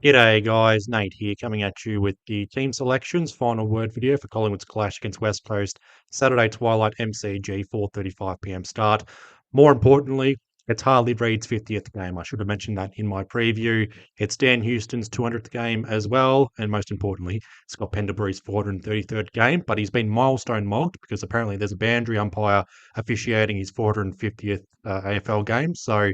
G'day guys, Nate here coming at you with the team selections final word video for Collingwood's clash against West Coast, Saturday twilight MCG 4:35 p.m. start. More importantly, it's Harley Reid's 50th game. I should have mentioned that in my preview. It's Dan Houston's 200th game as well, and most importantly, Scott Pendlebury's 433rd game, but he's been milestone mogged because apparently there's a boundary umpire officiating his 450th AFL game, so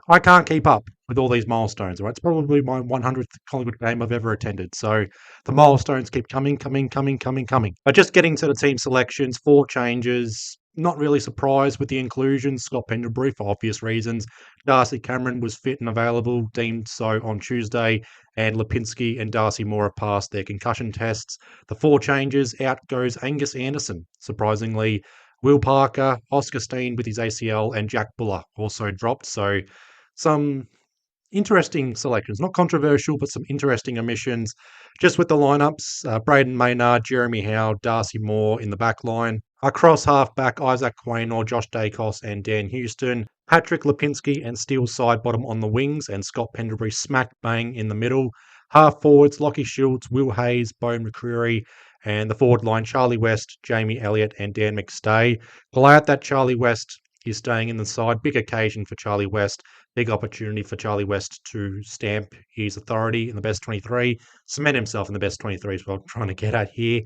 I can't keep up with all these milestones. Right? It's probably my 100th Collingwood game I've ever attended. So the milestones keep coming. But just getting to the team selections, 4 changes. Not really surprised with the inclusion. Scott Pendlebury, for obvious reasons. Darcy Cameron was fit and available, deemed so on Tuesday. And Lipinski and Darcy Moore have passed their concussion tests. The 4 changes, out goes Angus Anderson, surprisingly. Wil Parker, Oscar Steene with his ACL, and Jack Buller also dropped. So some interesting selections, not controversial, but some interesting omissions. Just with the lineups, Braden Maynard, Jeremy Howe, Darcy Moore in the back line. Across half-back, Isaac Quaynor, Josh Dacos and Dan Houston. Patrick Lipinski and Steele side bottom on the wings, and Scott Pendlebury smack bang in the middle. Half forwards, Lockie Schultz, Will Hayes, Bo McCreary, and the forward line, Charlie West, Jamie Elliott and Dan McStay. Glad that Charlie West is staying in the side. Big occasion for Charlie West. Big opportunity for Charlie West to stamp his authority in the best 23, cement himself in the best 23 is what I'm trying to get at here.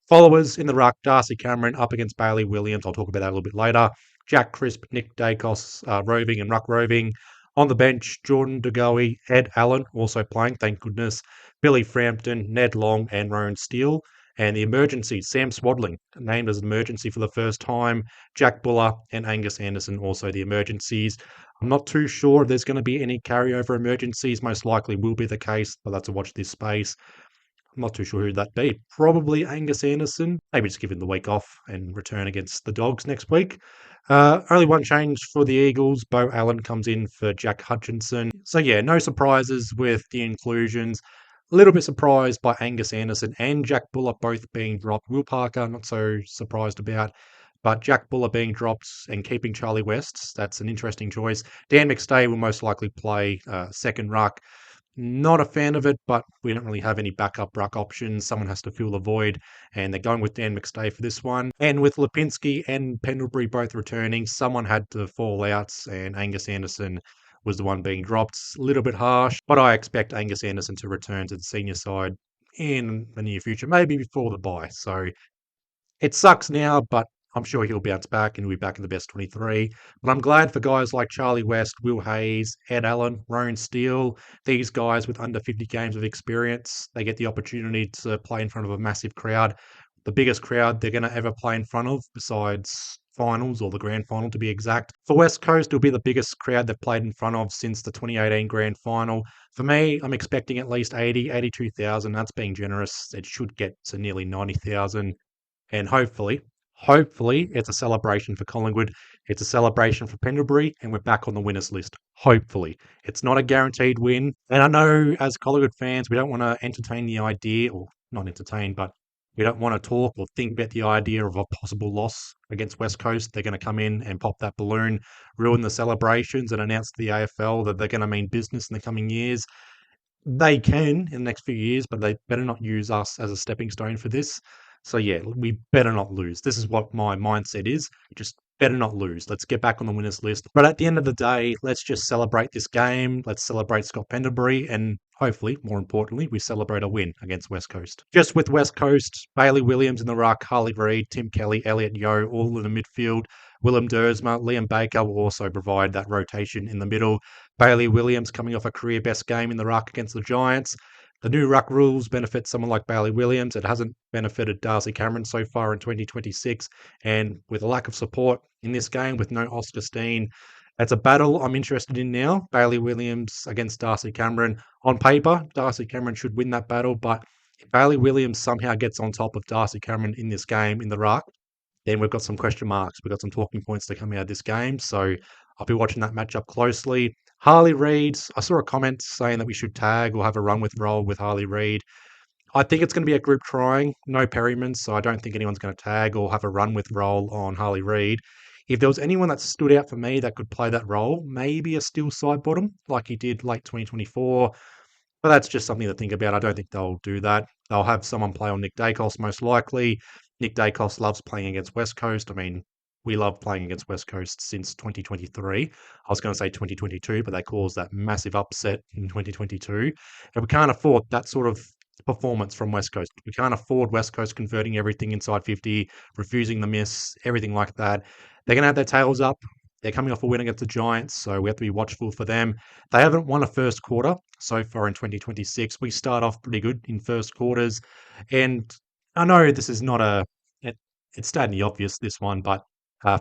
Followers in the ruck, Darcy Cameron up against Bailey Williams. I'll talk about that a little bit later. Jack Crisp, Nick Dacos, roving and ruck roving. On the bench, Jordan DeGoey, Ed Allen also playing, thank goodness. Billy Frampton, Ned Long and Rowan Steele. And the emergency, Sam Swadling, named as an emergency for the first time. Jack Buller and Angus Anderson, also the emergencies. I'm not too sure if there's going to be any carryover emergencies. Most likely will be the case, but that's to watch this space. I'm not too sure who that'd be. Probably Angus Anderson. Maybe just give him the week off and return against the Dogs next week. Only 1 change for the Eagles. Bo Allen comes in for Jack Hutchinson. So yeah, no surprises with the inclusions. A little bit surprised by Angus Anderson and Jack Buller both being dropped. Wil Parker, not so surprised about. But Jack Buller being dropped and keeping Charlie West, that's an interesting choice. Dan McStay will most likely play second ruck. Not a fan of it, but we don't really have any backup ruck options. Someone has to fill the void, and they're going with Dan McStay for this one. And with Lipinski and Pendlebury both returning, someone had to fall out, and Angus Anderson was the one being dropped. A little bit harsh, but I expect Angus Anderson to return to the senior side in the near future, maybe before the bye. So it sucks now, but I'm sure he'll bounce back and he'll be back in the best 23. But I'm glad for guys like Charlie West, Will Hayes, Ed Allen, Rowan Steele, these guys with under 50 games of experience. They get the opportunity to play in front of a massive crowd, the biggest crowd they're going to ever play in front of, besides finals or the grand final to be exact. For West Coast, it'll be the biggest crowd they've played in front of since the 2018 grand final. For me, I'm expecting at least 82,000. That's being generous. It should get to nearly 90,000. And hopefully, it's a celebration for Collingwood. It's a celebration for Pendlebury, and we're back on the winners list. Hopefully. It's not a guaranteed win. And I know as Collingwood fans, we don't want to entertain the idea, or not entertain, but we don't want to talk or think about the idea of a possible loss against West Coast. They're going to come in and pop that balloon, ruin the celebrations, and announce to the AFL that they're going to mean business in the coming years. They can in the next few years, but they better not use us as a stepping stone for this. So yeah, we better not lose. This is what my mindset is. Just better not lose. Let's get back on the winners list. But at the end of the day, let's just celebrate this game. Let's celebrate Scott Pendlebury, and hopefully, more importantly, we celebrate a win against West Coast. Just with West Coast, Bailey Williams in the ruck, Harley Reid, Tim Kelly, Elliot Yeo, all in the midfield. Willem Dersma, Liam Baker will also provide that rotation in the middle. Bailey Williams coming off a career best game in the ruck against the Giants. The new ruck rules benefit someone like Bailey Williams. It hasn't benefited Darcy Cameron so far in 2026. And with a lack of support in this game, with no Oscar Steene, it's a battle I'm interested in now. Bailey Williams against Darcy Cameron. On paper, Darcy Cameron should win that battle. But if Bailey Williams somehow gets on top of Darcy Cameron in this game in the ruck, then we've got some question marks. We've got some talking points to come out of this game. So I'll be watching that matchup closely. Harley Reid, I saw a comment saying that we should tag or have a run with roll with Harley Reid. I think it's going to be a group trying, no Perryman, so I don't think anyone's going to tag or have a run with roll on Harley Reid. If there was anyone that stood out for me that could play that role, maybe a Steele side bottom, like he did late 2024. But that's just something to think about. I don't think they'll do that. They'll have someone play on Nick Dacos most likely. Nick Dacos loves playing against West Coast. I mean, we love playing against West Coast since 2023. I was going to say 2022, but they caused that massive upset in 2022. And we can't afford that sort of performance from West Coast. We can't afford West Coast converting everything inside 50, refusing the miss, everything like that. They're going to have their tails up. They're coming off a win against the Giants, so we have to be watchful for them. They haven't won a first quarter so far in 2026. We start off pretty good in first quarters. And I know this is not it's stating the obvious, this one, but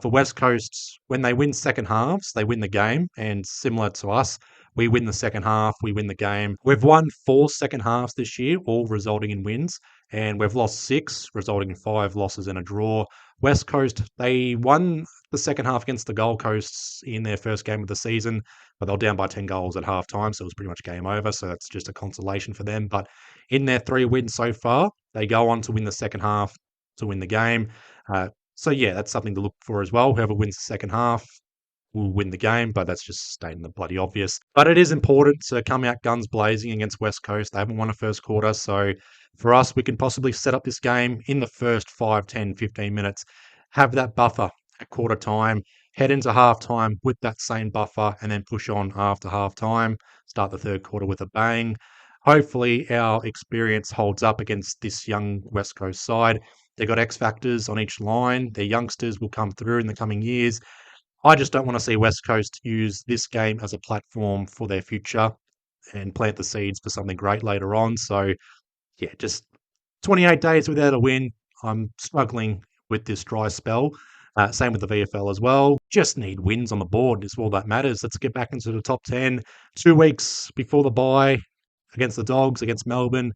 for West Coast, when they win second halves, they win the game. And similar to us, we win the second half, we win the game. We've won 4 second halves this year, all resulting in wins. And we've lost 6, resulting in 5 losses and a draw. West Coast, they won the second half against the Gold Coast in their first game of the season, but they were down by 10 goals at halftime, so it was pretty much game over. So that's just a consolation for them. But in their 3 wins so far, they go on to win the second half to win the game. So yeah, that's something to look for as well. Whoever wins the second half will win the game, but that's just stating the bloody obvious. But it is important to come out guns blazing against West Coast. They haven't won a first quarter, so for us, we can possibly set up this game in the first 5, 10, 15 minutes, have that buffer at quarter time, head into halftime with that same buffer, and then push on after halftime, start the third quarter with a bang. Hopefully, our experience holds up against this young West Coast side. They've got X factors on each line. Their youngsters will come through in the coming years. I just don't want to see West Coast use this game as a platform for their future and plant the seeds for something great later on. So, yeah, just 28 days without a win. I'm struggling with this dry spell. Same with the VFL as well. Just need wins on the board is all that matters. Let's get back into the top 10. 2 weeks before the bye against the Dogs, against Melbourne.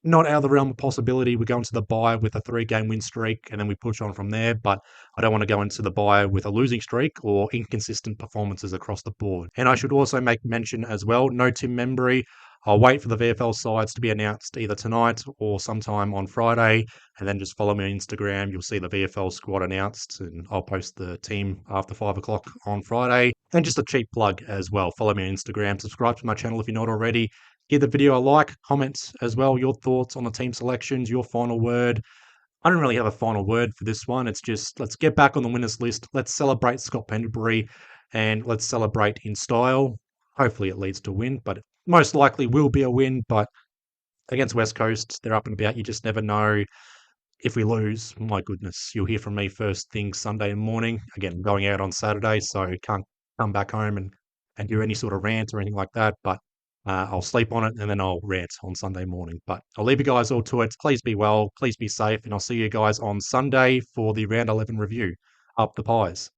Not out of the realm of possibility. We go into the bye with a 3-game win streak and then we push on from there. But I don't want to go into the bye with a losing streak or inconsistent performances across the board. And I should also make mention as well, no Tim Membrey. I'll wait for the VFL sides to be announced either tonight or sometime on Friday. And then just follow me on Instagram. You'll see the VFL squad announced and I'll post the team after 5 o'clock on Friday. And just a cheap plug as well. Follow me on Instagram. Subscribe to my channel if you're not already. Give the video a like, comment as well, your thoughts on the team selections, your final word. I don't really have a final word for this one. It's just let's get back on the winners list. Let's celebrate Scott Pendlebury and let's celebrate in style. Hopefully it leads to a win, but it most likely will be a win. But against West Coast, they're up and about. You just never know. If we lose, my goodness, you'll hear from me first thing Sunday morning. Again, I'm going out on Saturday, so can't come back home and do any sort of rant or anything like that. But I'll sleep on it and then I'll rant on Sunday morning. But I'll leave you guys all to it. Please be well, please be safe, and I'll see you guys on Sunday for the round 11 review. Up the Pies.